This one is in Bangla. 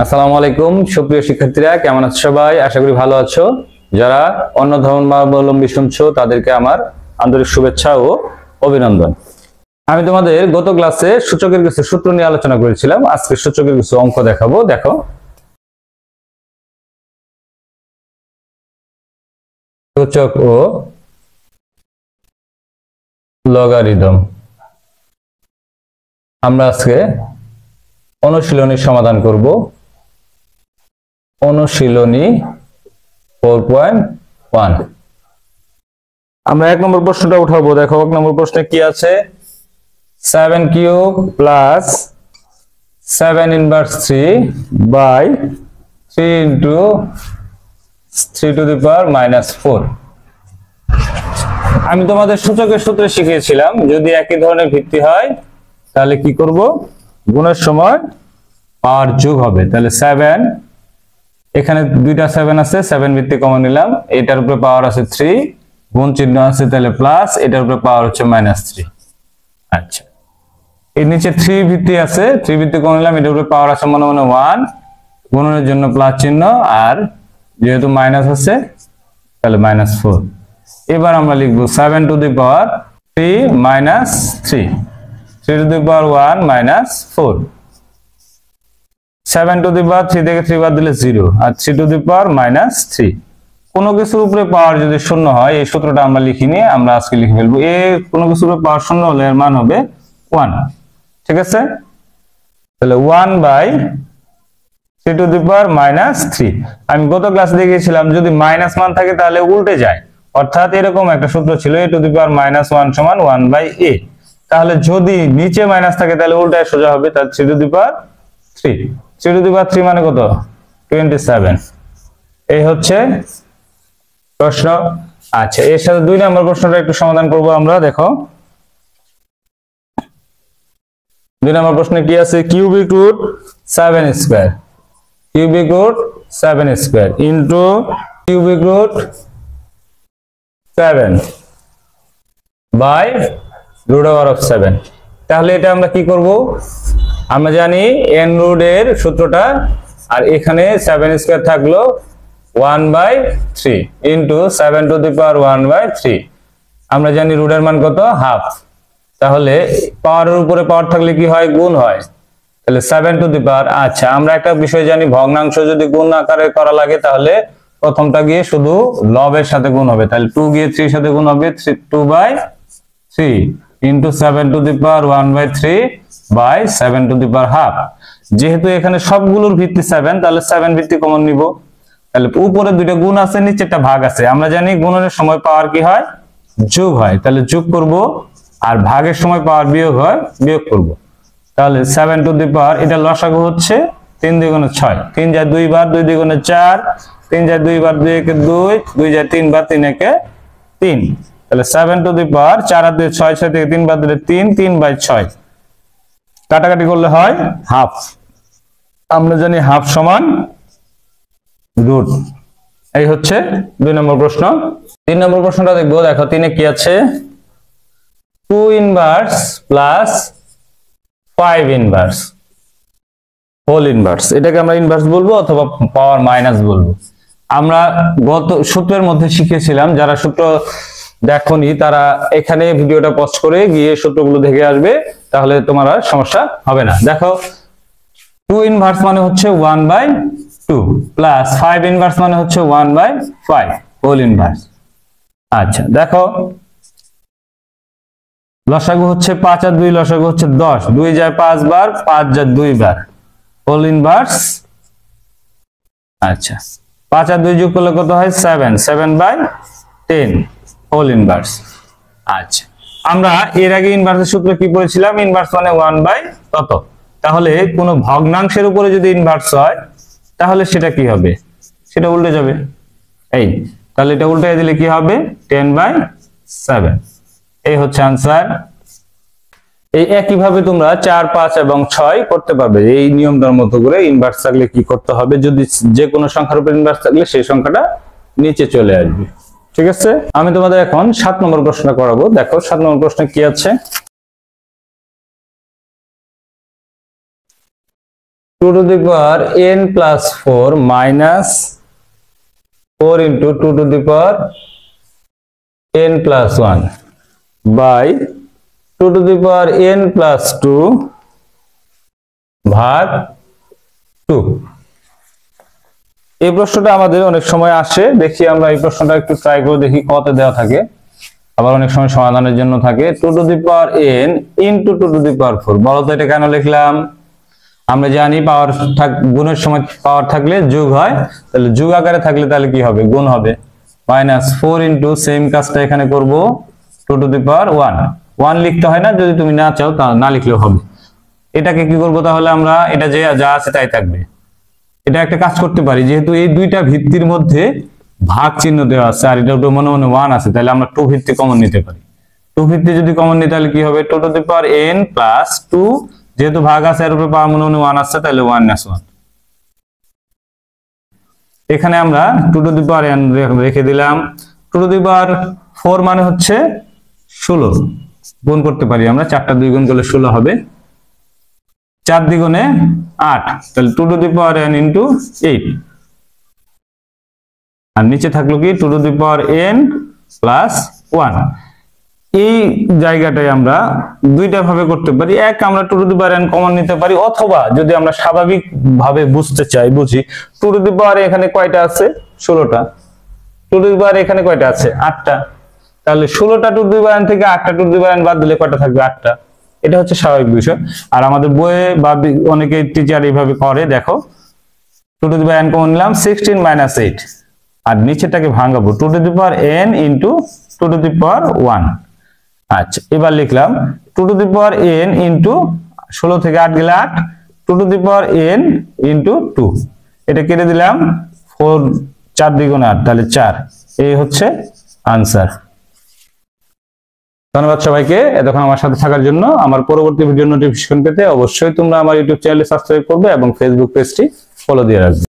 আসসালামু আলাইকুম সুপ্রিয় শিক্ষার্থীরা, কেমন আছো সবাই? আশা করি ভালো আছো। যারা অন্য ধর্মাবলম্বী শুনছো তাদেরকে আমার আন্তরিক শুভেচ্ছা ও অভিনন্দন। আমি তোমাদের গত ক্লাসে সূচকের কিছু সূত্র নিয়ে আলোচনা করেছিলাম। আজকে সূচকের কিছু অঙ্ক দেখাবো। দেখো, সূচক ও লগারিদম। আমরা আজকে অনুশীলনী সমাধান করব। অনুশীলনী 4.1। আমরা 1 নম্বর প্রশ্নটা উঠাবো। দেখো 1 নম্বর প্রশ্নে কি আছে? 7 cube plus 7 inverse 3 by 3 into 3 to the power -4। আমি তোমাদের সূচকের সূত্রে শিখিয়েছিলাম, যদি একই ধরনের ভিত্তি হয় তাহলে কি করব? গুণের সময় পাওয়ার যোগ হবে। তাহলে 7, এখানে দুইটা 7 আছে, 7 ভিত্তি কমন নিলাম, এটার উপরে পাওয়ার আছে 3, গুণ চিহ্ন আছে তাহলে প্লাস, এটার উপরে পাওয়ার হচ্ছে -3। আচ্ছা, এর নিচে 3 ভিত্তি আছে, 3 ভিত্তি কমন নিলাম, এটার উপরে পাওয়ার আছে মনে মনে 1, গুণনের জন্য প্লাস চিহ্ন, আর যেহেতু মাইনাস আছে তাহলে -4। এবার আমরা লিখব 7 to the power 3 -3, 3 to the power 1 -4। 7 to the power 3 থেকে 3 বাদ দিলে 0, আর 3 টু দি পাওয়ার -3। কোনো কিছুর উপরে পাওয়ার যদি শূন্য হয়, এই সূত্রটা আমরা লিখিনি, আমরা আজকে লিখে ফেলবো। কোনো কিছুর উপরে পাওয়ার শূন্য হলে এর মান হবে 1। ঠিক আছে? তাহলে 1 বাই 3 টু দি পাওয়ার -3। আমি গত ক্লাসে দেখিয়েছিলাম, যদি মাইনাস মান থাকে তাহলে উল্টে যায়। অর্থাৎ এরকম একটা সূত্র ছিল, a টু দি পাওয়ার -1 সমান 1 বাই a। তাহলে যদি নিচে মাইনাস থাকে তাহলে উল্টায় সোজা হবে। তাহলে 3 to the power 3, 3 to the power 3 মানে কত? 27। এই হচ্ছে প্রশ্ন। আচ্ছা, এর সাথে 2 নম্বর প্রশ্নটা একটু সমাধান করব আমরা। দেখো 2 নম্বর প্রশ্নে কি আছে? Cubic root 7 square, cubic root 7 square into cubic root 7 by root over of 7। তাহলে এটা আমরা কি করব? আমরা জানি n রুট এর সূত্রটা, আর এখানে 7 স্কয়ার থাকলো 1/3 ইনটু 7 টু দি পাওয়ার 1/3। আমরা জানি রুটের মান কত? হাফ। তাহলে পাওয়ারের উপরে পাওয়ার থাকলে কি হয়? গুণ হয়। তাহলে 7 টু দি পাওয়ার। আচ্ছা, আমরা একটা বিষয় জানি, ভগ্নাংশ যদি গুণ আকারে করা লাগে তাহলে প্রথমটা গিয়ে শুধু লবের সাথে গুণ হবে। তাহলে 2 গিয়ে 3 সাথে গুণ হবে, 2/3 into 7 to the power 1/3 by 7 to the power half. যেহেতু এখানে সবগুলোর ভিত্তি 7, তাহলে 7 ভিত্তি কমন নিব। তাহলে উপরে দুইটা গুণ আছে, নিচে একটা ভাগ আছে। আমরা জানি গুণনের সময় পাওয়ার কি হয়? যোগ হয়। তাহলে যোগ করব, আর ভাগের সময় পাওয়ার বিয়োগ হয়, বিয়োগ করব। তাহলে 7 টু দি পাওয়ার, এটা লসাগু হচ্ছে 3 দুগুণে 6, 3 যায় 2 বার, 2 দুগুণে 4, 3 যায় 2 বার, 2 একে 2, 2 যায় 3 বার, 3 একে 3। তাহলে 7 টু দি পাওয়ার 4 আর 2 6, 6 থেকে 3 বাদ দিলে 3, 3/6। কাটাকাটি করলে হয় হাফ। আমরা জানি হাফ সমান রুট। এই হচ্ছে 2 নম্বর প্রশ্ন। 3 নম্বর প্রশ্নটা দেখবো। দেখো 3 এ কি আছে? 2 inverse plus 5 inverse whole inverse. এটাকে আমরা ইনভার্স বলবো অথবা পাওয়ার মাইনাস বলবো। আমরা গত সূত্রের মধ্যে শিখেছিলাম, যারা সূত্র দেখোনি তারা এখানে ভিডিওটা পজ করে গিয়ে সূত্রগুলো দেখে আসবে, তাহলে তোমার আর সমস্যা হবে না। দেখো 2 ইনভার্স মানে হচ্ছে 1/2 প্লাস 5 ইনভার্স মানে হচ্ছে 1/5 হোল ইনভার্স। আচ্ছা, দেখো লসাগু হচ্ছে 5 আর 2, লসাগু হচ্ছে 10, 2 যায় 5 বার, 5 যায় 2 বার, হোল ইনভার্স। আচ্ছা, 5 আর 2 যোগ করলে কত হয়? 7, 7/10 হোল ইনভার্স। আচ্ছা, আমরা এর আগে ইনভার্সের সূত্র কি পড়েছিলাম? ইনভার্স মানে 1 কত। তাহলে কোন ভগ্নাংশের উপরে যদি ইনভার্স হয় তাহলে সেটা কি হবে? সেটা উল্টে যাবে। এই তাহলে এটা উল্টে দিলে কি হবে? 10/7। এই হচ্ছে आंसर। এই একই ভাবে তোমরা 4, 5 এবং 6 করতে পারবে। এই নিয়মটার মতো করে ইনভার্স থাকলে কি করতে হবে? যদি যে কোনো সংখ্যার উপর ইনভার্স থাকলে সেই সংখ্যাটা নিচে চলে আসবে। ঠিক আছে? আমি তোমাদের এখন 7 নম্বর প্রশ্ন করাবো। দেখো 7 নম্বর প্রশ্নে কি আছে? 2 2 to the power n plus 4 minus 4 into 2 to the power n plus 1 by 2 to the power n plus 2 ভাগ 2। এই প্রশ্নটা আমাদের অনেক সময় আসে, দেখি আমরা এই প্রশ্নটা একটু ট্রাই করে দেখি কত দেওয়া থাকে, আবার অনেক সময় সমাধানের জন্য থাকে 2 to the power n into 2 to the power 4। বলো তো এটা কেন লিখলাম? আমরা জানি পাওয়ার গুণের সময় পাওয়ার থাকলে যোগ হয়, তাহলে যোগ আকারে থাকলে তাহলে কি হবে? গুণ হবে। মাইনাস 4 ইন্টু সেম কাজটা এখানে করব 2 to the power 1। 1 লিখতে হয় না, যদি তুমি না চাও তা না লিখলেও হবে। এটাকে কি করব তাহলে আমরা? এটা যে যা আছে তাই থাকবে। এটা একটা কাজ করতে পারি, যেহেতু এই দুইটা ভিত্তির মধ্যে ভাগ চিহ্ন দেওয়া আছে আর এটা মনে মনে 1 আছে, তাহলে আমরা 2 ভিত্তি কমন নিতে পারি। 2 ভিত্তি যদি কমন নিই তাহলে কি হবে? 2 to the power n plus 2, যেহেতু ভাগ আছে এর উপরে পাওয়ার মনে মনে 1 আসছে, তাহলে 1 - 1। এখানে আমরা 2 to the power n রেখে দিলাম। 2 to the power 4 মানে হচ্ছে 16, গুণ করতে পারি আমরা, 4টা 2 গুণ করলে 16 হবে। 4 দ্বিগুণে 8, তাহলে 2 to the power n into 8। আর নিচে থাকলো কি? 2 to the power n plus 1। এই জায়গাটায় আমরা দুইটা ভাবে করতে পারি। এক, আমরা 2 to the power n common নিতে পারি, অথবা যদি আমরা স্বাভাবিক ভাবে বুঝতে চাই, বুঝি 2 to the power এখানে কয়টা আছে? 16টা। 2 to the power এখানে কয়টা আছে? 8টা। তাহলে 16টা 2 to the power n থেকে 8টা 2 to the power n বাদ দিলে কয়টা থাকবে? 8টা। এটা হচ্ছে স্বাভাবিক বিষয়। আর আমাদের বইয়ে বা অনেকে টিচার এইভাবে করে, দেখো 2 to the power n common নিলাম, 16 - 8, আর নিচেটাকে ভাঙাবো 2 to the power n into 2 to the power 1। আচ্ছা, এবার লিখলাম 2 to the power n into 16 থেকে 8 গেলে 8, 2 to the power n into 2। এটা কেটে দিলাম, 4 4 দ্বিগুণে 8, তাহলে 4। এই হচ্ছে আনসার। ধন্যবাদ সবাইকে এতক্ষণ আমার সাথে থাকার জন্য। আমার পরবর্তী ভিডিও নোটিফিকেশন পেতে অবশ্যই তোমরা আমার ইউটিউব চ্যানেলে সাবস্ক্রাইব করবে এবং ফেসবুক পেজটি ফলো দিয়ে রাখবে।